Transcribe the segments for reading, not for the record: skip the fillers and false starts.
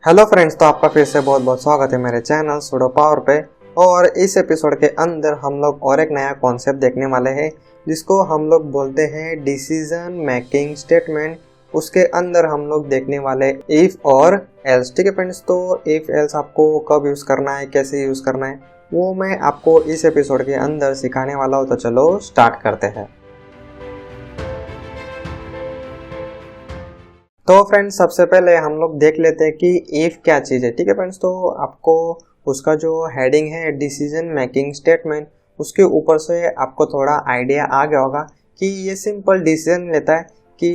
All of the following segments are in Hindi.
हेलो फ्रेंड्स, तो आपका फिर से बहुत बहुत स्वागत है मेरे चैनल सुडो पावर पे। और इस एपिसोड के अंदर हम लोग और एक नया कॉन्सेप्ट देखने वाले हैं जिसको हम लोग बोलते हैं डिसीजन मेकिंग स्टेटमेंट। उसके अंदर हम लोग देखने वाले इफ और एल्स। ठीक है फ्रेंड्स, तो इफ एल्स आपको कब यूज़ करना है, कैसे यूज़ करना है, वो मैं आपको इस एपिसोड के अंदर सिखाने वाला हूँ। तो चलो स्टार्ट करते हैं। तो फ्रेंड्स, सबसे पहले हम लोग देख लेते हैं कि इफ क्या चीज़ है। ठीक है फ्रेंड्स, तो आपको उसका जो हेडिंग है डिसीजन मेकिंग स्टेटमेंट, उसके ऊपर से आपको थोड़ा आइडिया आ गया होगा कि ये सिंपल डिसीजन लेता है कि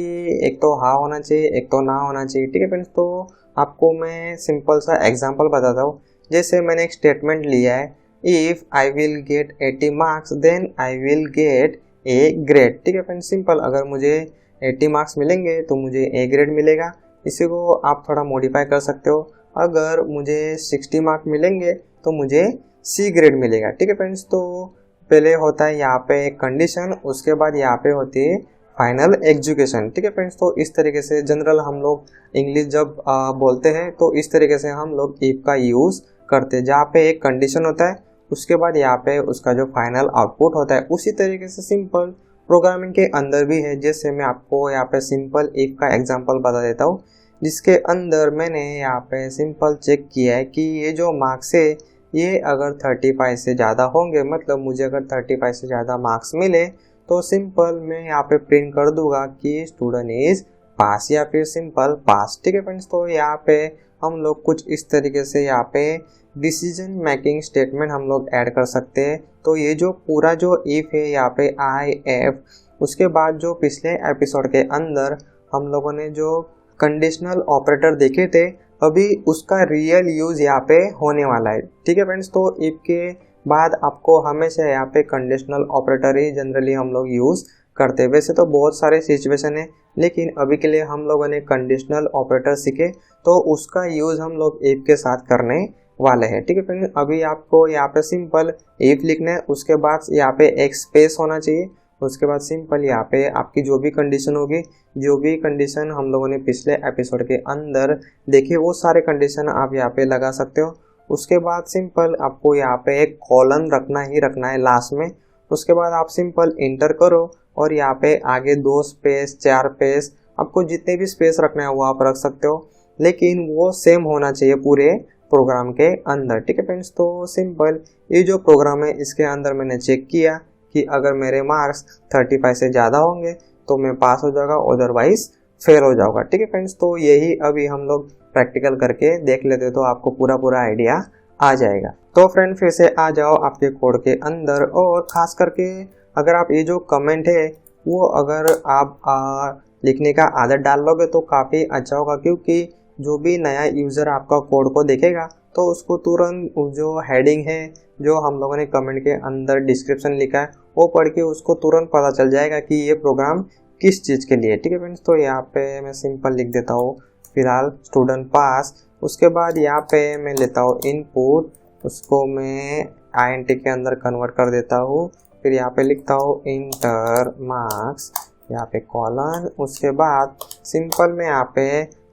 एक तो हाँ होना चाहिए, एक तो ना होना चाहिए। ठीक है फ्रेंड्स, तो आपको मैं सिंपल सा एग्जांपल बताता हूँ। जैसे मैंने एक स्टेटमेंट लिया है, if I will get 80 marks then I will get A grade. ठीक है फ्रेंड्स, सिंपल। अगर मुझे 80 मार्क्स मिलेंगे तो मुझे ए ग्रेड मिलेगा। इसी को आप थोड़ा मॉडिफाई कर सकते हो। अगर मुझे 60 मार्क मिलेंगे तो मुझे सी ग्रेड मिलेगा। ठीक है फ्रेंड्स, तो पहले होता है यहाँ पे कंडीशन, उसके बाद यहाँ पे होती है फाइनल एग्जीक्यूशन। ठीक है फ्रेंड्स, तो इस तरीके से जनरल हम लोग इंग्लिश जब बोलते हैं तो इस तरीके से हम लोग इफ का यूज़ करते हैं, जहाँ पे एक कंडीशन होता है, उसके बाद यहाँ पे उसका जो फाइनल आउटपुट होता है। उसी तरीके से सिंपल प्रोग्रामिंग के अंदर भी है। जैसे मैं आपको यहाँ पे सिंपल इफ का एग्जांपल बता देता हूँ, जिसके अंदर मैंने यहाँ पे सिंपल चेक किया है कि ये जो मार्क्स है ये अगर 35 से ज़्यादा होंगे, मतलब मुझे अगर 35 से ज़्यादा मार्क्स मिले तो सिंपल मैं यहाँ पे प्रिंट कर दूंगा कि स्टूडेंट इज पास, या फिर सिंपल पास। ठीक है फ्रेंड्स, तो यहाँ पे हम लोग कुछ इस तरीके से यहाँ पे डिसीजन मेकिंग स्टेटमेंट हम लोग ऐड कर सकते हैं। तो ये जो पूरा जो इफ है यहाँ पे आई एफ, उसके बाद जो पिछले एपिसोड के अंदर हम लोगों ने जो कंडीशनल ऑपरेटर देखे थे, अभी उसका रियल यूज़ यहाँ पे होने वाला है। ठीक है फ्रेंड्स, तो इफ के बाद आपको हमेशा यहाँ पे कंडीशनल ऑपरेटर ही जनरली हम लोग यूज़ करते हैं। वैसे तो बहुत सारे सिचुएशन है, लेकिन अभी के लिए हम लोगों ने कंडीशनल ऑपरेटर सीखे तो उसका यूज़ हम लोग इफ के साथ करने वाले हैं। ठीक है फ्रेंड्स, अभी आपको यहाँ पे सिंपल इफ लिखना है, उसके बाद यहाँ पे एक स्पेस होना चाहिए, उसके बाद सिंपल यहाँ पे आपकी जो भी कंडीशन होगी, जो भी कंडीशन हम लोगों ने पिछले एपिसोड के अंदर देखे, वो सारे कंडीशन आप यहाँ पे लगा सकते हो। उसके बाद सिंपल आपको यहाँ पे एक कॉलन रखना ही रखना है लास्ट में। उसके बाद आप सिंपल इंटर करो और यहाँ पे आगे 2 स्पेस 4 स्पेस, आपको जितने भी स्पेस रखना है वो आप रख सकते हो, लेकिन वो सेम होना चाहिए पूरे प्रोग्राम के अंदर। ठीक है फ्रेंड्स, तो सिंपल ये जो प्रोग्राम है इसके अंदर मैंने चेक किया कि अगर मेरे मार्क्स 35 से ज़्यादा होंगे तो मैं पास हो जाऊँगा, अदरवाइज फेल हो जाऊँगा। ठीक है फ्रेंड्स, तो यही अभी हम लोग प्रैक्टिकल करके देख लेते तो आपको पूरा आइडिया आ जाएगा। तो फ्रेंड, फिर से आ जाओ आपके कोड के अंदर, और ख़ास करके अगर आप ये जो कमेंट है वो अगर आप लिखने का आदत डाल लोगे तो काफ़ी अच्छा होगा, क्योंकि जो भी नया यूज़र आपका कोड को देखेगा तो उसको तुरंत जो हेडिंग है, जो हम लोगों ने कमेंट के अंदर डिस्क्रिप्शन लिखा है, वो पढ़ के उसको तुरंत पता चल जाएगा कि ये प्रोग्राम किस चीज़ के लिए। ठीक है फ्रेंड्स, तो यहाँ पे मैं सिंपल लिख देता हूँ फिलहाल स्टूडेंट पास। उसके बाद यहाँ पे मैं लेता हूँ इनपुट, उसको मैं INT के अंदर कन्वर्ट कर देता हूँ। फिर यहाँ पे लिखता हूँ इंटर मार्क्स, यहाँ पे कॉलन। उसके बाद सिंपल मैं यहाँ पे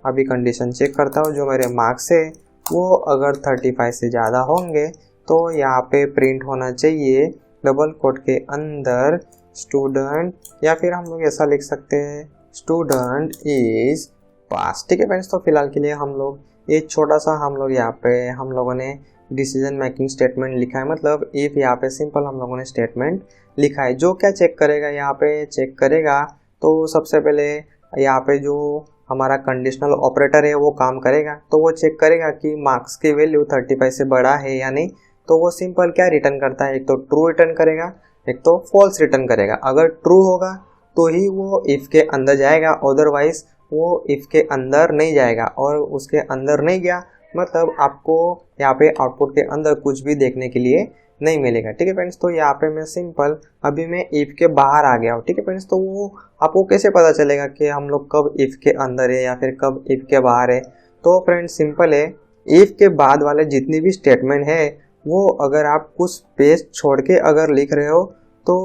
अभी कंडीशन चेक करता हूँ, जो मेरे मार्क्स है वो अगर 35 से ज़्यादा होंगे तो यहाँ पे प्रिंट होना चाहिए डबल कोट के अंदर स्टूडेंट, या फिर हम लोग ऐसा लिख सकते हैं स्टूडेंट इज पास। ठीक है फ्रेंड्स, तो फिलहाल के लिए हम लोग एक छोटा सा हम लोग यहाँ पे हम लोगों ने डिसीजन मेकिंग स्टेटमेंट लिखा है, मतलब इफ यहाँ पे सिंपल हम लोगों ने स्टेटमेंट लिखा है। जो क्या चेक करेगा, यहाँ पे चेक करेगा तो सबसे पहले यहाँ पे जो हमारा कंडीशनल ऑपरेटर है वो काम करेगा। तो वो चेक करेगा कि मार्क्स की वैल्यू 35 से बड़ा है या नहीं। तो वो सिंपल क्या रिटर्न करता है, एक तो ट्रू रिटर्न करेगा, एक तो फॉल्स रिटर्न करेगा। अगर ट्रू होगा तो ही वो इफ़ के अंदर जाएगा, अदरवाइज वो इफ़ के अंदर नहीं जाएगा। और उसके अंदर नहीं गया मतलब आपको यहाँ पे आउटपुट के अंदर कुछ भी देखने के लिए नहीं मिलेगा। ठीक है फ्रेंड्स, तो यहाँ पे मैं सिंपल अभी मैं इफ़ के बाहर आ गया हूँ। ठीक है फ्रेंड्स, तो वो आपको कैसे पता चलेगा कि हम लोग कब इफ़ के अंदर है या फिर कब इफ़ के बाहर है। तो फ्रेंड्स सिंपल है, इफ़ के बाद वाले जितनी भी स्टेटमेंट है वो अगर आप कुछ स्पेस छोड़ के अगर लिख रहे हो तो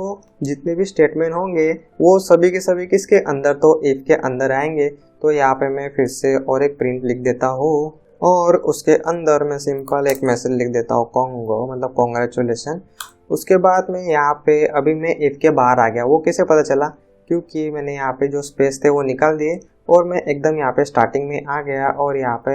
जितने भी स्टेटमेंट होंगे वो सभी के सभी किसके अंदर, तो इफ़ के अंदर आएंगे। तो यहाँ पे मैं फिर से और एक प्रिंट लिख देता हूँ और उसके अंदर मैं सिंपल एक मैसेज लिख देता हूँ कॉन्गो, मतलब कॉन्ग्रेचुलेसन। उसके बाद में यहाँ पे अभी मैं इफ के बाहर आ गया। वो कैसे पता चला? क्योंकि मैंने यहाँ पे जो स्पेस थे वो निकाल दिए और मैं एकदम यहाँ पे स्टार्टिंग में आ गया और यहाँ पे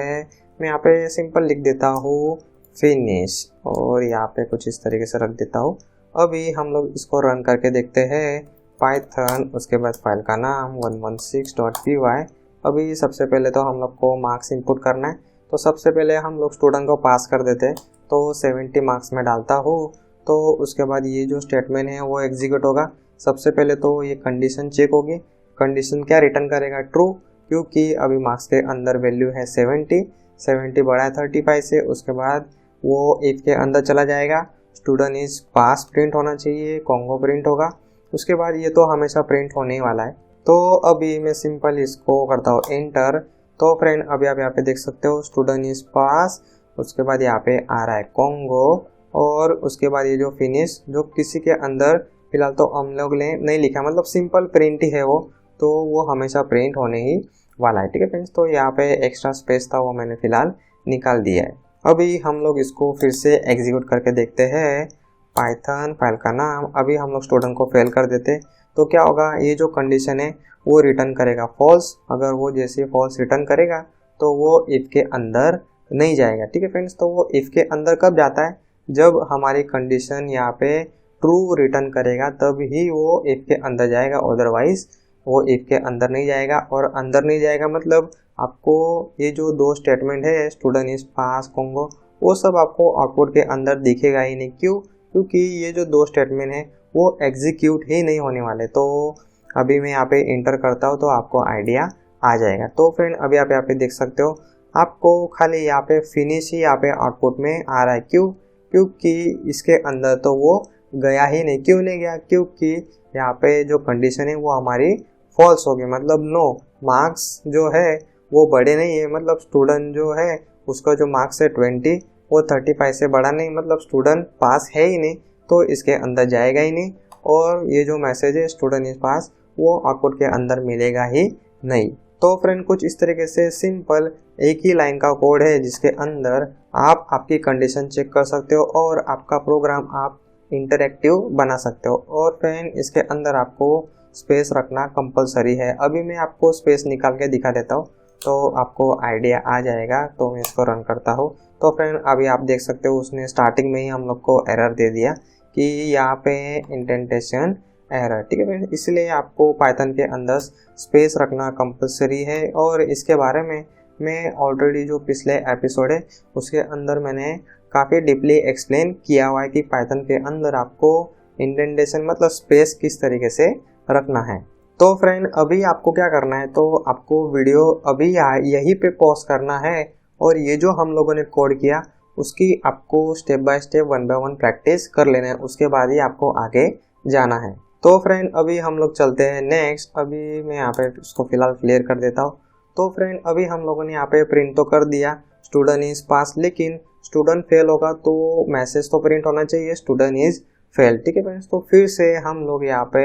मैं यहाँ पे सिंपल लिख देता हूँ फिनिश और यहाँ पे कुछ इस तरीके से रख देता हूँ। अभी हम लोग इसको रन करके देखते हैं पाइथन, उसके बाद फाइल का नाम 116.py। अभी सबसे पहले तो हम लोग को मार्क्स इनपुट करना है, तो सबसे पहले हम लोग स्टूडेंट को पास कर देते हैं, तो 70 मार्क्स में डालता हूँ। तो उसके बाद ये जो स्टेटमेंट है वो एग्जीक्यूट होगा। सबसे पहले तो ये कंडीशन चेक होगी। कंडीशन क्या रिटर्न करेगा? ट्रू, क्योंकि अभी मार्क्स के अंदर वैल्यू है 70 बड़ा है 35 से। उसके बाद वो इफ के अंदर चला जाएगा, स्टूडेंट इज पास प्रिंट होना चाहिए, कॉन्गो प्रिंट होगा। उसके बाद ये तो हमेशा प्रिंट होने वाला है। तो अभी मैं सिंपल इसको करता हूँ एंटर। तो फ्रेंड अभी आप यहाँ पे देख सकते हो स्टूडेंट इज पास, उसके बाद यहाँ पे आ रहा है कॉन्गो और उसके बाद ये जो फिनिश, जो किसी के अंदर फिलहाल तो हम लोग ने नहीं लिखा, मतलब सिंपल प्रिंट ही है वो, तो वो हमेशा प्रिंट होने ही वाला है। ठीक है फ्रेंड्स, तो यहाँ पे एक्स्ट्रा स्पेस था वो मैंने फिलहाल निकाल दिया है। अभी हम लोग इसको फिर से एग्जीक्यूट करके देखते हैं। पाइथन फाइल का नाम, अभी हम लोग स्टूडेंट को फेल कर देते तो क्या होगा? ये जो कंडीशन है वो रिटर्न करेगा फॉल्स। अगर वो जैसे फॉल्स रिटर्न करेगा तो वो इफ के अंदर नहीं जाएगा। ठीक है फ्रेंड्स, तो वो इफ के अंदर कब जाता है? जब हमारी कंडीशन यहाँ पे ट्रू रिटर्न करेगा तब ही वो इफ के अंदर जाएगा, अदरवाइज वो इफ के अंदर नहीं जाएगा। और अंदर नहीं जाएगा मतलब आपको ये जो दो स्टेटमेंट है स्टूडेंट इज पास कॉन्गो, वो सब आपको आउटपुट के अंदर दिखेगा ही नहीं। क्यों? क्योंकि ये जो दो स्टेटमेंट है वो एग्जीक्यूट ही नहीं होने वाले। तो अभी मैं यहाँ पे इंटर करता हूँ तो आपको आइडिया आ जाएगा। तो फ्रेंड अभी आप यहाँ पे देख सकते हो आपको खाली यहाँ पे फिनिश ही यहाँ पे आउटपुट में आ रहा है। क्यों? क्योंकि इसके अंदर तो वो गया ही नहीं। क्यों नहीं गया? क्योंकि यहाँ पे जो कंडीशन है वो हमारी फॉल्स होगी, मतलब नो, मार्क्स जो है वो बड़े नहीं है, मतलब स्टूडेंट जो है उसका जो मार्क्स है 20 वो 35 से बड़ा नहीं, मतलब स्टूडेंट पास है ही नहीं, तो इसके अंदर जाएगा ही नहीं। और ये जो मैसेज है स्टूडेंट इज पास वो आउटपुट के अंदर मिलेगा ही नहीं। तो फ्रेंड कुछ इस तरीके से सिंपल एक ही लाइन का कोड है जिसके अंदर आप आपकी कंडीशन चेक कर सकते हो और आपका प्रोग्राम आप इंटरैक्टिव बना सकते हो। और फ्रेंड इसके अंदर आपको स्पेस रखना कंपलसरी है। अभी मैं आपको स्पेस निकाल के दिखा देता हूँ तो आपको आइडिया आ जाएगा। तो मैं इसको रन करता हूँ। तो फ्रेंड अभी आप देख सकते हो उसने स्टार्टिंग में ही हम लोग को एरर दे दिया कि यहाँ पे इंडेंटेशन एरर। ठीक है फ्रेंड, इसलिए आपको पाइथन के अंदर स्पेस रखना कंपलसरी है। और इसके बारे में मैं ऑलरेडी जो पिछले एपिसोड है उसके अंदर मैंने काफ़ी डीपली एक्सप्लेन किया हुआ है कि पाइथन के अंदर आपको इंडेंटेशन मतलब स्पेस किस तरीके से रखना है। तो फ्रेंड अभी आपको क्या करना है, तो आपको वीडियो अभी यहीं पे पॉज करना है और ये जो हम लोगों ने कोड किया उसकी आपको step by step 1 by 1 practice कर लेना है। उसके बाद ही आपको आगे जाना है। तो फ्रेंड अभी हम लोग चलते हैं नेक्स्ट। अभी मैं यहाँ पे उसको फिलहाल क्लियर कर देता हूँ। तो फ्रेंड अभी हम लोगों ने यहाँ पे प्रिंट तो कर दिया स्टूडेंट इज पास, लेकिन स्टूडेंट फेल होगा तो मैसेज तो प्रिंट होना चाहिए स्टूडेंट इज फेल। ठीक है फ्रेंड्स, तो फिर से हम लोग यहाँ पे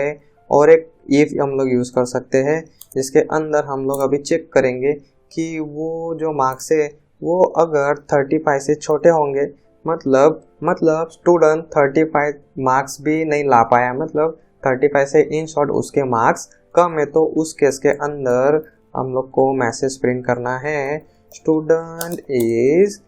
और एक इफ हम लोग यूज़ कर सकते हैं जिसके अंदर हम लोग अभी चेक करेंगे कि वो जो मार्क्स है वो अगर 35 से छोटे होंगे, मतलब स्टूडेंट 35 मार्क्स भी नहीं ला पाया, मतलब 35 से इन शॉर्ट उसके मार्क्स कम है, तो उस केस के अंदर हम लोग को मैसेज प्रिंट करना है स्टूडेंट इज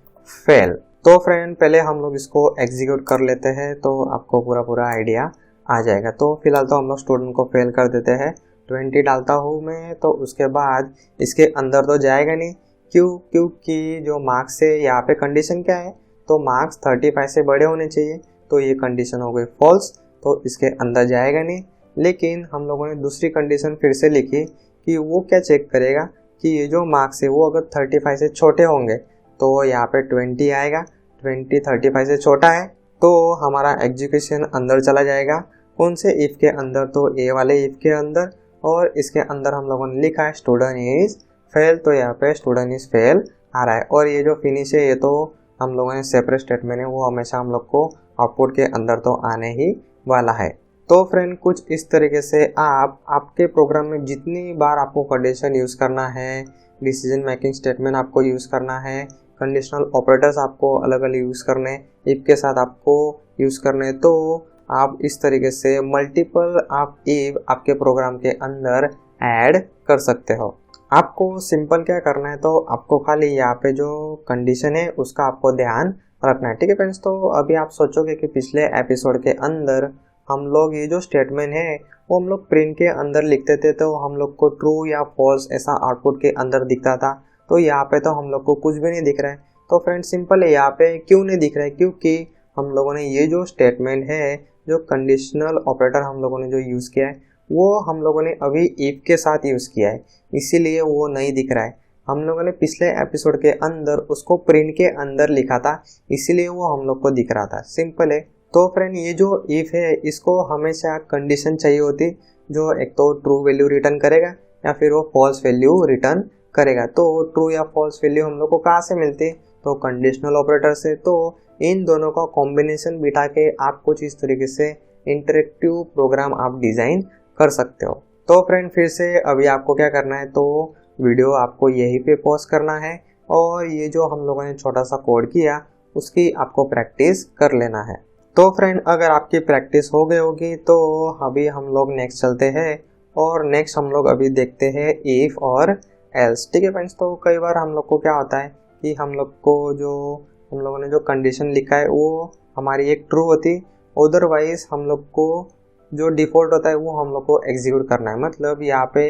फेल। तो फ्रेंड पहले हम लोग इसको एग्जीक्यूट कर लेते हैं तो आपको पूरा आइडिया आ जाएगा। तो फिलहाल तो हम लोग स्टूडेंट को फेल कर देते हैं। 20 डालता हूँ मैं, तो उसके बाद इसके अंदर तो जाएगा नहीं। क्यों? क्योंकि जो मार्क्स है यहाँ पे कंडीशन क्या है, तो मार्क्स 35 से बड़े होने चाहिए, तो ये कंडीशन हो गई फॉल्स, तो इसके अंदर जाएगा नहीं। लेकिन हम लोगों ने दूसरी कंडीशन फिर से लिखी कि वो क्या चेक करेगा कि ये जो मार्क्स है वो अगर 35 से छोटे होंगे तो यहाँ पे 20 आएगा। 20 35 से छोटा है तो हमारा एग्जीक्यूशन अंदर चला जाएगा। कौन से इफ के अंदर? तो ए वाले इफ के अंदर। और इसके अंदर हम लोगों ने लिखा है स्टूडेंट इज फेल, तो यहाँ पे स्टूडेंट इज फेल आ रहा है। और ये जो फिनिश है ये तो हम लोगों ने सेपरेट स्टेटमेंट है वो हमेशा हम लोग को आउटपुट के अंदर तो आने ही वाला है। तो फ्रेंड कुछ इस तरीके से आप आपके प्रोग्राम में जितनी बार आपको कंडीशन यूज़ करना है, डिसीजन मेकिंग स्टेटमेंट आपको यूज़ करना है, कंडीशनल ऑपरेटर्स आपको अलग अलग यूज़ करने, इफ के साथ आपको यूज़ करने, तो आप इस तरीके से मल्टीपल आप इफ आपके प्रोग्राम के अंदर ऐड कर सकते हो। आपको सिंपल क्या करना है, तो आपको खाली यहाँ पे जो कंडीशन है उसका आपको ध्यान रखना है, ठीक है फ्रेंड्स। तो अभी आप सोचोगे कि पिछले एपिसोड के अंदर हम लोग ये जो स्टेटमेंट है वो हम लोग प्रिंट के अंदर लिखते थे, तो हम लोग को ट्रू या फॉल्स ऐसा आउटपुट के अंदर दिखता था। तो यहाँ पे तो हम लोग को कुछ भी नहीं दिख रहा है। तो फ्रेंड्स सिंपल है, यहाँ पे क्यों नहीं दिख रहा है, क्योंकि हम लोगों ने ये जो स्टेटमेंट है, जो कंडीशनल ऑपरेटर हम लोगों ने जो यूज़ किया है वो हम लोगों ने अभी इफ के साथ यूज़ किया है, इसीलिए वो नहीं दिख रहा है। हम लोगों ने पिछले एपिसोड के अंदर उसको प्रिंट के अंदर लिखा था, इसीलिए वो हम लोग को दिख रहा था। सिंपल है। तो फ्रेंड ये जो इफ है इसको हमेशा कंडीशन चाहिए होती, जो एक तो ट्रू वैल्यू रिटर्न करेगा या फिर वो फॉल्स वैल्यू रिटर्न करेगा। तो ट्रू या फॉल्स वैल्यू हम लोग को कहाँ से मिलती, तो कंडीशनल ऑपरेटर से। तो इन दोनों का कॉम्बिनेशन बिठा के आप कुछ इस तरीके से इंटरेक्टिव प्रोग्राम आप डिज़ाइन कर सकते हो। तो फ्रेंड फिर से अभी आपको क्या करना है, तो वीडियो आपको यहीं पे पॉज करना है और ये जो हम लोगों ने छोटा सा कोड किया उसकी आपको प्रैक्टिस कर लेना है। तो फ्रेंड अगर आपकी प्रैक्टिस हो गई होगी तो अभी हम लोग नेक्स्ट चलते हैं और नेक्स्ट हम लोग अभी देखते हैं इफ और एल्स, ठीक है फ्रेंड्स। तो कई बार हम लोग को क्या होता है कि हम लोगों ने जो कंडीशन लिखा है वो हमारी एक ट्रू होती, अदरवाइज हम लोग को जो डिफ़ॉल्ट होता है वो हम लोग को एग्जीक्यूट करना है। मतलब यहाँ पे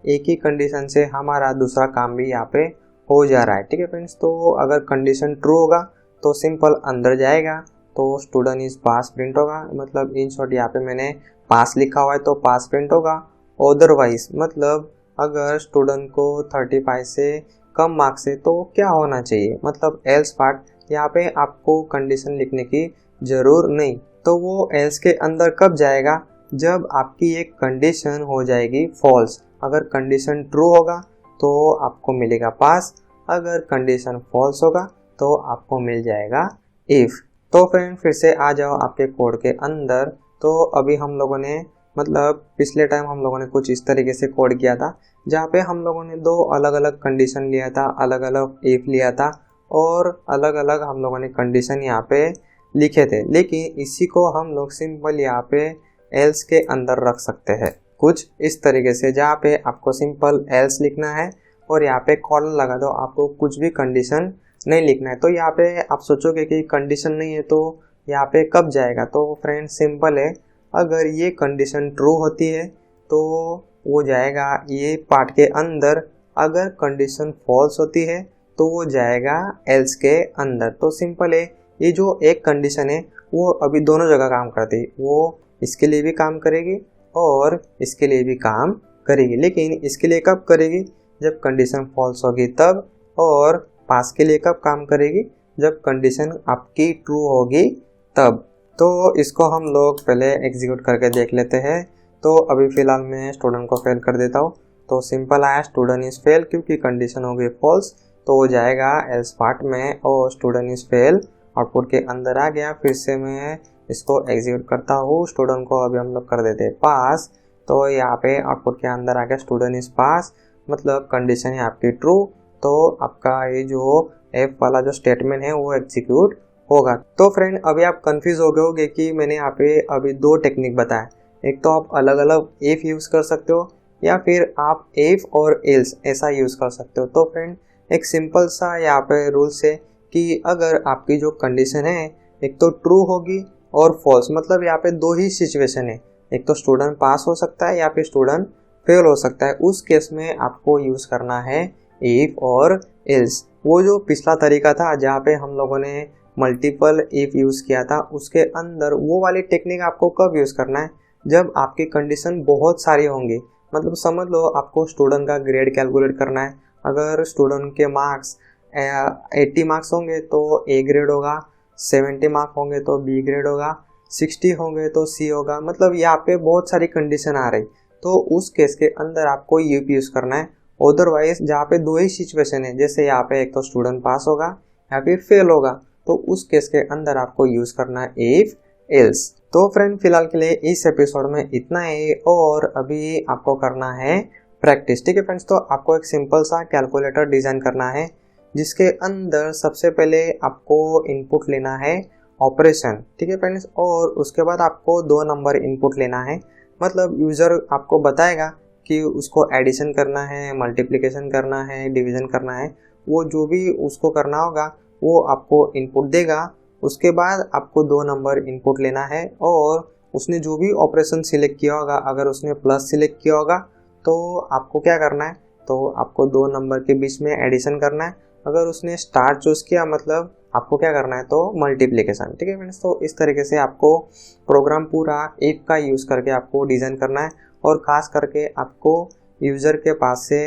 एक ही कंडीशन से हमारा दूसरा काम भी यहाँ पे हो जा रहा है, ठीक है फ्रेंड्स। तो अगर कंडीशन ट्रू होगा तो सिंपल अंदर जाएगा, तो स्टूडेंट इज पास प्रिंट होगा। मतलब इन शॉर्ट यहाँ पे मैंने पास लिखा हुआ है तो पास प्रिंट होगा। अदरवाइज मतलब अगर स्टूडेंट को 35 से कम मार्क्स है तो क्या होना चाहिए, मतलब एल्स पार्ट यहाँ पे आपको कंडीशन लिखने की ज़रूर नहीं। तो वो एल्स के अंदर कब जाएगा, जब आपकी एक कंडीशन हो जाएगी फॉल्स। अगर कंडीशन ट्रू होगा तो आपको मिलेगा पास, अगर कंडीशन फॉल्स होगा तो आपको मिल जाएगा इफ़। तो फ्रेंड फिर से आ जाओ आपके कोड के अंदर। तो अभी हम लोगों ने मतलब पिछले टाइम हम लोगों ने कुछ इस तरीके से कोड किया था, जहाँ पे हम लोगों ने दो अलग अलग कंडीशन लिया था, अलग अलग इफ लिया था और अलग अलग हम लोगों ने कंडीशन यहाँ पे लिखे थे। लेकिन इसी को हम लोग सिंपल यहाँ पे एल्स के अंदर रख सकते हैं कुछ इस तरीके से, जहाँ पे आपको सिंपल एल्स लिखना है और यहाँ पे कॉलन लगा दो, आपको कुछ भी कंडीशन नहीं लिखना है। तो यहाँ पे आप सोचोगे कि कंडीशन नहीं है तो यहाँ पे कब जाएगा, तो फ्रेंड सिंपल है, अगर ये कंडीशन ट्रू होती है तो वो जाएगा ये पार्ट के अंदर, अगर कंडीशन फॉल्स होती है तो वो जाएगा एल्स के अंदर। तो सिंपल है, ये जो एक कंडीशन है वो अभी दोनों जगह काम करती है, वो इसके लिए भी काम करेगी और इसके लिए भी काम करेगी। लेकिन इसके लिए कब करेगी, जब कंडीशन फॉल्स होगी तब, और पास के लिए कब काम करेगी, जब कंडीशन आपकी ट्रू होगी तब। तो इसको हम लोग पहले एग्जीक्यूट करके देख लेते हैं। तो अभी फ़िलहाल मैं स्टूडेंट को फेल कर देता हूँ। तो सिंपल आया स्टूडेंट इज़ फेल, क्योंकि कंडीशन हो गई फॉल्स तो वो जाएगा एल्स पार्ट में और स्टूडेंट इज़ फेल आउटपुट के अंदर आ गया। फिर से मैं इसको एग्जीक्यूट करता हूँ, स्टूडेंट को अभी हम लोग कर देते हैं पास। तो यहाँ पे आउटपुट के अंदर आ गया स्टूडेंट इज़ पास, मतलब कंडीशन है आपकी ट्रू, तो आपका ये जो एफ वाला जो स्टेटमेंट है वो एग्जीक्यूट होगा। तो फ्रेंड अभी आप कंफ्यूज हो गए होंगे कि मैंने यहाँ पे अभी दो टेक्निक बताया, एक तो आप अलग अलग इफ यूज़ कर सकते हो या फिर आप इफ और एल्स ऐसा यूज़ कर सकते हो। तो फ्रेंड एक सिंपल सा यहाँ पे रूल्स है कि अगर आपकी जो कंडीशन है एक तो ट्रू होगी और फॉल्स, मतलब यहाँ पे दो ही सिचुएशन है, एक तो स्टूडेंट पास हो सकता है या फिर स्टूडेंट फेल हो सकता है, उस केस में आपको यूज़ करना है इफ और एल्स। वो जो पिछला तरीका था जहाँ पे हम लोगों ने मल्टीपल इफ यूज़ किया था, उसके अंदर वो वाली टेक्निक आपको कब यूज़ करना है, जब आपकी कंडीशन बहुत सारी होंगी। मतलब समझ लो आपको स्टूडेंट का ग्रेड कैलकुलेट करना है, अगर स्टूडेंट के मार्क्स 80 मार्क्स होंगे तो ए ग्रेड होगा, 70 मार्क्स होंगे तो बी ग्रेड होगा, 60 होंगे तो सी होगा। मतलब यहाँ पे बहुत सारी कंडीशन आ रही, तो उस केस के अंदर आपको यूपी यूज़ करना है। अदरवाइज जहाँ पे दो ही सिचुएशन है, जैसे यहाँ पे एक तो स्टूडेंट पास होगा या फिर फेल होगा, तो उस केस के अंदर आपको यूज़ करना है इफ एल्स। तो फ्रेंड फिलहाल के लिए इस एपिसोड में इतना ही, और अभी आपको करना है प्रैक्टिस, ठीक है फ्रेंड्स। तो आपको एक सिंपल सा कैलकुलेटर डिज़ाइन करना है जिसके अंदर सबसे पहले आपको इनपुट लेना है ऑपरेशन, ठीक है फ्रेंड्स, और उसके बाद आपको 2 नंबर इनपुट लेना है। मतलब यूज़र आपको बताएगा कि उसको एडिशन करना है, मल्टीप्लिकेशन करना है, डिवीज़न करना है, वो जो भी उसको करना होगा वो आपको इनपुट देगा। उसके बाद आपको 2 नंबर इनपुट लेना है और उसने जो भी ऑपरेशन सिलेक्ट किया होगा, अगर उसने प्लस सिलेक्ट किया होगा तो आपको क्या करना है, तो आपको 2 नंबर के बीच में एडिशन करना है। अगर उसने स्टार चूज़ किया मतलब आपको क्या करना है, तो मल्टीप्लिकेशन, ठीक है फ्रेंड्स। तो इस तरीके से आपको प्रोग्राम पूरा इफ का यूज़ करके आपको डिज़ाइन करना है और ख़ास करके आपको यूज़र के पास से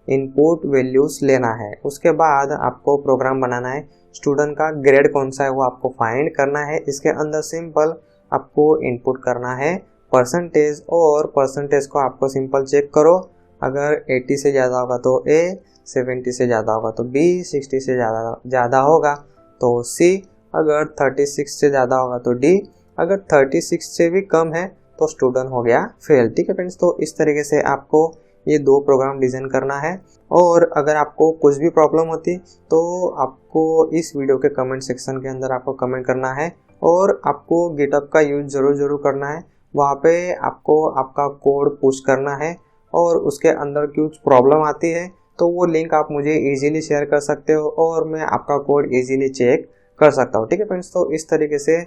इनपुट वैल्यूज़ लेना है। उसके बाद आपको प्रोग्राम बनाना है, स्टूडेंट का ग्रेड कौन सा है वो आपको फाइंड करना है। इसके अंदर सिंपल आपको इनपुट करना है परसेंटेज, और परसेंटेज को आपको सिंपल चेक करो, अगर 80 से ज़्यादा होगा तो A, 70 से ज़्यादा होगा तो B, 60 से ज़्यादा होगा तो C, अगर 36 से ज़्यादा होगा तो D, अगर 36 से भी कम है तो स्टूडेंट हो गया फेल, ठीक है फ्रेंड्स। तो इस तरीके से आपको ये 2 प्रोग्राम डिज़ाइन करना है। और अगर आपको कुछ भी प्रॉब्लम होती तो आपको इस वीडियो के कमेंट सेक्शन के अंदर आपको कमेंट करना है, और आपको गिटहब का यूज़ ज़रूर करना है। वहाँ पे आपको आपका कोड पुश करना है, और उसके अंदर कुछ प्रॉब्लम आती है तो वो लिंक आप मुझे इजीली शेयर कर सकते हो और मैं आपका कोड इजीली चेक कर सकता हूँ, ठीक है फ्रेंड्स। तो इस तरीके से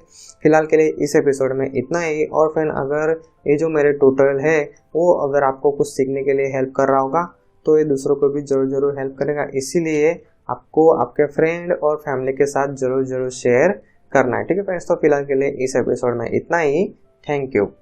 फिलहाल के लिए इस एपिसोड में इतना ही। और फ्रेंड अगर ये जो मेरे ट्यूटोरियल है वो अगर आपको कुछ सीखने के लिए हेल्प कर रहा होगा तो ये दूसरों को भी ज़रूर हेल्प करेगा, इसीलिए आपको आपके फ्रेंड और फैमिली के साथ ज़रूर शेयर करना है, ठीक है फ्रेंड्स। तो फिलहाल के लिए इस एपिसोड में इतना ही। Thank you.